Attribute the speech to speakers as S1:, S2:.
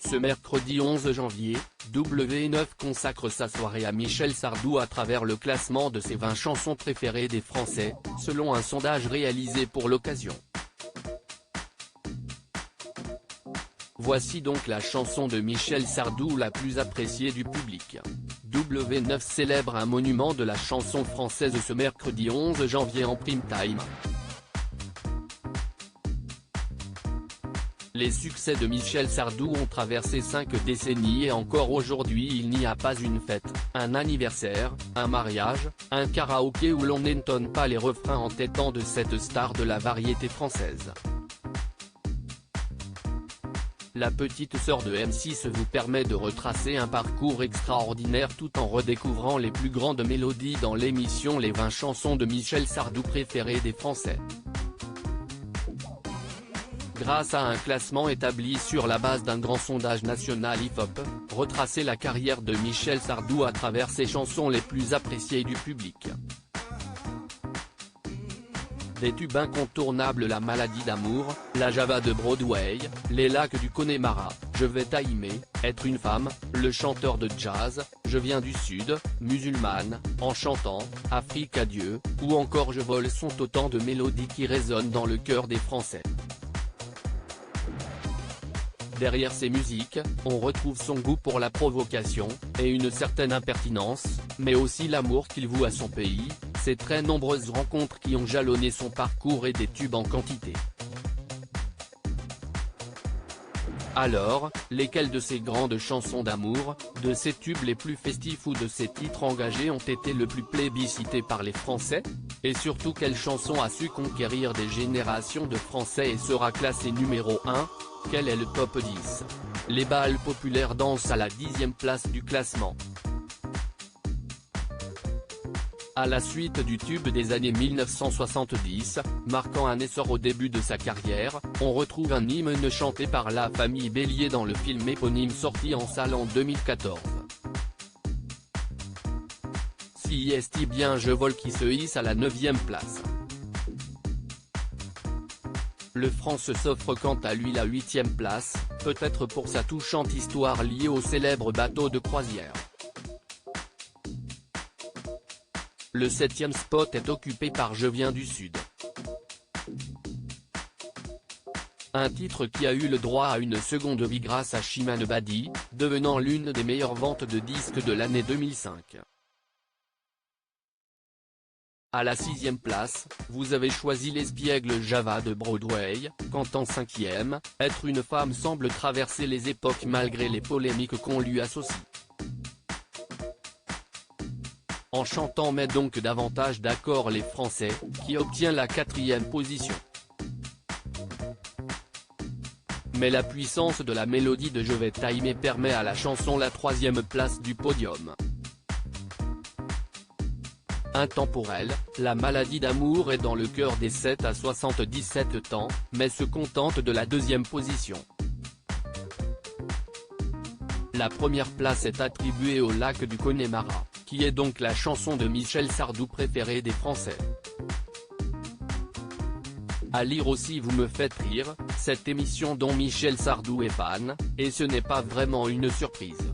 S1: Ce mercredi 11 janvier, W9 consacre sa soirée à Michel Sardou à travers le classement de ses 20 chansons préférées des Français, selon un sondage réalisé pour l'occasion. Voici donc la chanson de Michel Sardou la plus appréciée du public. W9 célèbre un monument de la chanson française ce mercredi 11 janvier en prime time. Les succès de Michel Sardou ont traversé 5 décennies et encore aujourd'hui il n'y a pas une fête, un anniversaire, un mariage, un karaoké où l'on n'entonne pas les refrains entêtants de cette star de la variété française. La petite sœur de M6 vous permet de retracer un parcours extraordinaire tout en redécouvrant les plus grandes mélodies dans l'émission Les 20 chansons de Michel Sardou préférées des Français. Grâce à un classement établi sur la base d'un grand sondage national IFOP, retracer la carrière de Michel Sardou à travers ses chansons les plus appréciées du public. Des tubes incontournables: La maladie d'amour, La Java de Broadway, Les lacs du Connemara, Je vais t'aimer, Être une femme, Le chanteur de jazz, Je viens du sud, Musulmane, En chantant, Afrique adieu, ou encore Je vole sont autant de mélodies qui résonnent dans le cœur des Français. Derrière ces musiques, on retrouve son goût pour la provocation, et une certaine impertinence, mais aussi l'amour qu'il voue à son pays, ses très nombreuses rencontres qui ont jalonné son parcours et des tubes en quantité. Alors, lesquelles de ces grandes chansons d'amour, de ces tubes les plus festifs ou de ces titres engagés ont été le plus plébiscités par les Français? Et surtout quelle chanson a su conquérir des générations de Français et sera classée numéro 1? Quel est le top 10? Les balles populaires dansent à la 10e place du classement. À la suite du tube des années 1970, marquant un essor au début de sa carrière, on retrouve un hymne chanté par la famille Bélier dans le film éponyme sorti en salle en 2014. Si est bien Je vole qui se hisse à la 9e place. Le France s'offre quant à lui la 8e place, peut-être pour sa touchante histoire liée au célèbre bateau de croisière. Le 7e spot est occupé par Je viens du sud. Un titre qui a eu le droit à une seconde vie grâce à Chimane Badi, devenant l'une des meilleures ventes de disques de l'année 2005. À la 6e place, vous avez choisi l'espiègle Java de Broadway, quand en 5e, Être une femme semble traverser les époques malgré les polémiques qu'on lui associe. En chantant met donc davantage d'accord les Français, qui obtient la 4e position. Mais la puissance de la mélodie de Je vais t'aimer permet à la chanson la 3e place du podium. Intemporelle, La maladie d'amour est dans le cœur des 7 à 77 ans, mais se contente de la 2e position. La première place est attribuée au lac du Connemara, qui est donc la chanson de Michel Sardou préférée des Français. À lire aussi Vous me faites rire, cette émission dont Michel Sardou est fan, et ce n'est pas vraiment une surprise.